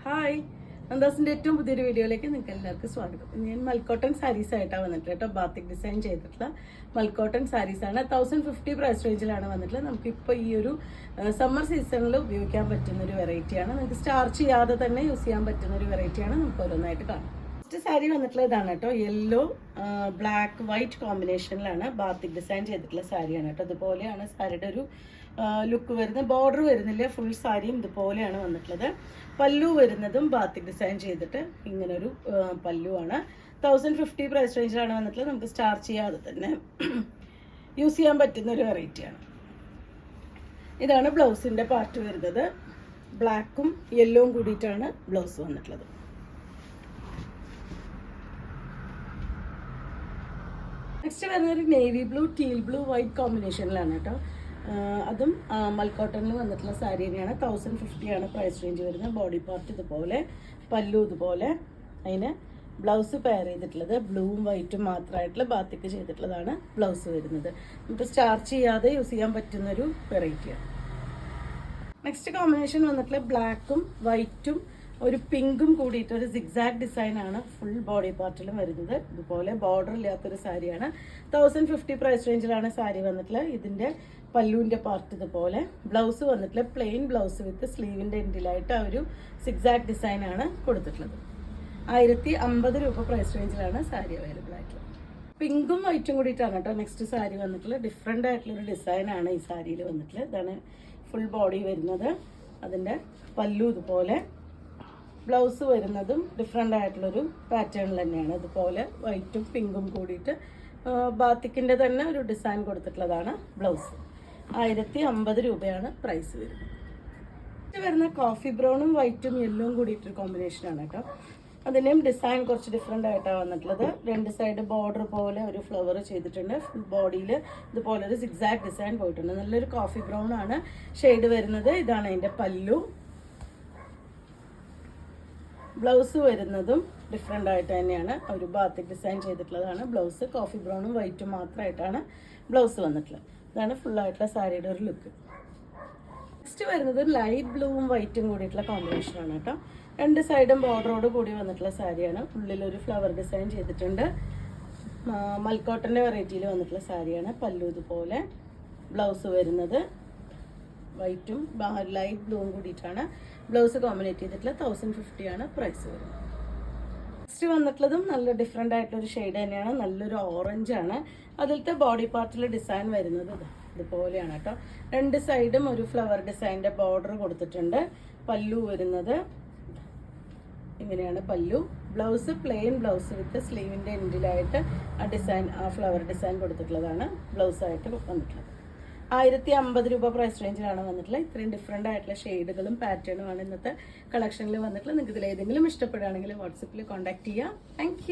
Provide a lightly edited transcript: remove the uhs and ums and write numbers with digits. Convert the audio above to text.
Hi, നന്ദാസിൻ്റെ ഏറ്റവും പുതിയൊരു വീഡിയോയിലേക്ക് നിങ്ങൾക്ക് എല്ലാവർക്കും സ്വാഗതം. ഞാൻ മൽക്കോട്ടൺ സാരീസ് ആയിട്ടാണ് വന്നിട്ടുള്ളത് കേട്ടോ. ബാത്തിക് ഡിസൈൻ ചെയ്തിട്ടുള്ള മൽക്കോട്ടൺ സാരീസാണ്. 1050 പ്രൈസ് റേഞ്ചിലാണ് വന്നിട്ടുള്ളത്. നമുക്കിപ്പോൾ ഈ ഒരു സമ്മർ സീസണിൽ ഉപയോഗിക്കാൻ പറ്റുന്ന ഒരു വെറൈറ്റിയാണ്. നമുക്ക് സ്റ്റാർച്ച് ചെയ്യാതെ തന്നെ യൂസ് ചെയ്യാൻ പറ്റുന്ന ഒരു വെറൈറ്റിയാണ്. നമുക്ക് ഓരോന്നായിട്ട് കാണാം. ഫസ്റ്റ് സാരി വന്നിട്ടുള്ള ഇതാണ് കേട്ടോ. യെല്ലോ ബ്ലാക്ക് വൈറ്റ് കോമ്പിനേഷനിലാണ് ബാത്തിക് ഡിസൈൻ ചെയ്തിട്ടുള്ള സാരിയാണ് കേട്ടോ. ഇതുപോലെയാണ് സാരിയുടെ ഒരു ലുക്ക് വരുന്നത്. ബോർഡർ വരുന്നില്ല, ഫുൾ സാരിയും ഇതുപോലെയാണ് വന്നിട്ടുള്ളത്. പല്ലു വരുന്നതും ബാത്തിക് ഡിസൈൻ ചെയ്തിട്ട് ഇങ്ങനൊരു പല്ലുവാണ്. 1050 പ്രൈസ് റേഞ്ചിലാണ് വന്നിട്ടുള്ളത്. നമുക്ക് സ്റ്റാർച്ച് ചെയ്യാതെ തന്നെ യൂസ് ചെയ്യാൻ പറ്റുന്ന ഒരു വെറൈറ്റിയാണ്. ഇതാണ് ബ്ലൗസിൻ്റെ പാർട്ട് വരുന്നത്. ബ്ലാക്കും യെല്ലോവും കൂടിയിട്ടാണ് ബ്ലൗസ് വന്നിട്ടുള്ളത്. നെക്സ്റ്റ് വരുന്നത് navy blue teal blue white കോമ്പിനേഷനിലാണ് കേട്ടോ. അതും മൽക്കോട്ടണിൽ വന്നിട്ടുള്ള സാരി തന്നെയാണ്. 1050 ആണ് പ്രൈസ് റേഞ്ച് വരുന്നത്. ബോഡി പാർട്ട് ഇതുപോലെ, പല്ലു ഇതുപോലെ. അതിന് ബ്ലൗസ് പെയർ ചെയ്തിട്ടുള്ളത് ബ്ലൂവും വൈറ്റും മാത്രമായിട്ടുള്ള ബാത്തിക്ക് ചെയ്തിട്ടുള്ളതാണ് ബ്ലൗസ് വരുന്നത്. നമുക്ക് സ്റ്റാർച്ച് ചെയ്യാതെ യൂസ് ചെയ്യാൻ പറ്റുന്നൊരു വെറൈറ്റിയാണ്. നെക്സ്റ്റ് കോമ്പിനേഷൻ വന്നിട്ടുള്ള ബ്ലാക്കും വൈറ്റും ഒരു പിങ്കും കൂടിയിട്ട് ഒരു സിഗ്സാഗ് ഡിസൈനാണ് ഫുൾ ബോഡി പാർട്ടിലും വരുന്നത്. ഇതുപോലെ ബോർഡർ ഇല്ലാത്തൊരു സാരിയാണ്. 1050 പ്രൈസ് റേഞ്ചിലാണ് സാരി വന്നിട്ടുള്ളത്. ഇതിൻ്റെ പല്ലുവിൻ്റെ പാർട്ട് ഇതുപോലെ. ബ്ലൗസ് വന്നിട്ടുള്ള പ്ലെയിൻ ബ്ലൗസ് വിത്ത് സ്ലീവിൻ്റെ എൻഡിലായിട്ട് ആ ഒരു സിഗ്സാഗ് ഡിസൈനാണ് കൊടുത്തിട്ടുള്ളത്. 1050 രൂപ പ്രൈസ് റേഞ്ചിലാണ് സാരി അവൈലബിൾ ആയിട്ടുള്ളത്. പിങ്കും വൈറ്റും കൂടിയിട്ടാണ് കേട്ടോ നെക്സ്റ്റ് സാരി വന്നിട്ടുള്ളത്. ഡിഫറെൻ്റ് ആയിട്ടുള്ളൊരു ഡിസൈനാണ് ഈ സാരിയിൽ വന്നിട്ടുള്ളത്. ഇതാണ് ഫുൾ ബോഡി വരുന്നത്. അതിൻ്റെ പല്ലു ഇതുപോലെ. ബ്ലൗസ് വരുന്നതും ഡിഫറെൻ്റ് ആയിട്ടുള്ളൊരു പാറ്റേണിൽ തന്നെയാണ്. ഇതുപോലെ വൈറ്റും പിങ്കും കൂടിയിട്ട് ബാത്തിക്കിൻ്റെ തന്നെ ഒരു ഡിസൈൻ കൊടുത്തിട്ടുള്ളതാണ് ബ്ലൗസ്. 1050 രൂപയാണ് പ്രൈസ് വരുന്നത്. ഇത് വരുന്ന കോഫി ബ്രൗണും വൈറ്റും യെല്ലോവും കൂടിയിട്ടൊരു കോമ്പിനേഷനാണ് കേട്ടോ. അതിൻ്റെയും ഡിസൈൻ കുറച്ച് ഡിഫറെൻ്റ് ആയിട്ടാണ് വന്നിട്ടുള്ളത്. രണ്ട് സൈഡ് ബോർഡർ പോലെ ഒരു ഫ്ലവർ ചെയ്തിട്ടുണ്ട്. ഫുൾ ബോഡിയിൽ ഇതുപോലെ ഒരു സിഗ്സാഗ് ഡിസൈൻ പോയിട്ടുണ്ട്. നല്ലൊരു കോഫി ബ്രൗൺ ആണ് ഷെയ്ഡ് വരുന്നത്. ഇതാണ് അതിൻ്റെ പല്ലു. ബ്ലൗസ് വരുന്നതും ഡിഫറെൻ്റ് ആയിട്ട് തന്നെയാണ്. ഒരു ബാത്തിക് ഡിസൈൻ ചെയ്തിട്ടുള്ളതാണ് ബ്ലൗസ്. കോഫി ബ്രൗണും വൈറ്റും മാത്രമായിട്ടാണ് ബ്ലൗസ് വന്നിട്ടുള്ളത്. ഇതാണ് ഫുള്ളായിട്ടുള്ള സാരിയുടെ ഒരു ലുക്ക്. നെക്സ്റ്റ് വരുന്നത് ലൈറ്റ് ബ്ലൂവും വൈറ്റും കൂടിയിട്ടുള്ള കോമ്പിനേഷനാണ് കേട്ടോ. രണ്ട് സൈഡും ബോർഡറോട് കൂടി വന്നിട്ടുള്ള സാരിയാണ്. ഉള്ളിലൊരു ഫ്ലവർ ഡിസൈൻ ചെയ്തിട്ടുണ്ട്. മൽക്കോട്ടൻ്റെ വെറൈറ്റിയിൽ വന്നിട്ടുള്ള സാരിയാണ്. പല്ലു ഇതുപോലെ. ബ്ലൗസ് വരുന്നത് വൈറ്റും ലൈറ്റ് ബ്ലൂവും കൂടിയിട്ടാണ് ബ്ലൗസ് കോമ്പിനേറ്റ് ചെയ്തിട്ടുള്ള. 1050 ആണ് പ്രൈസ് വരുന്നത്. നെക്സ്റ്റ് വന്നിട്ടുള്ളതും നല്ല ഡിഫറെൻ്റ് ആയിട്ടുള്ളൊരു ഷെയ്ഡ് തന്നെയാണ്. നല്ലൊരു ഓറഞ്ച് ആണ്. അതിലത്തെ ബോഡി പാർട്ടിൽ ഡിസൈൻ വരുന്നത് ഇതുപോലെയാണ് കേട്ടോ. രണ്ട് സൈഡും ഒരു ഫ്ലവർ ഡിസൈൻ്റെ ബോർഡർ കൊടുത്തിട്ടുണ്ട്. പല്ലു വരുന്നത് ഇങ്ങനെയാണ് പല്ലു. ബ്ലൗസ് പ്ലെയിൻ ബ്ലൗസ് വിത്ത് സ്ലീവിൻ്റെ എൻഡിലായിട്ട് ആ ഡിസൈൻ, ആ ഫ്ലവർ ഡിസൈൻ കൊടുത്തിട്ടുള്ളതാണ് ബ്ലൗസായിട്ട് വന്നിട്ടുള്ളത്. 1050 രൂപ പ്രൈസ് റേഞ്ചിലാണ് വന്നിട്ടുള്ളത്. ഇത്രയും ഡിഫറെൻ്റ് ആയിട്ടുള്ള ഷെയ്ഡുകളും പാറ്റേണുമാണ് ഇന്നത്തെ കളക്ഷനിൽ വന്നിട്ടുള്ളത്. നിങ്ങൾക്ക് ഇതിൽ ഏതെങ്കിലും ഇഷ്ടപ്പെടുകയാണെങ്കിൽ വാട്സപ്പിൽ കോൺടാക്ട് ചെയ്യാം. താങ്ക്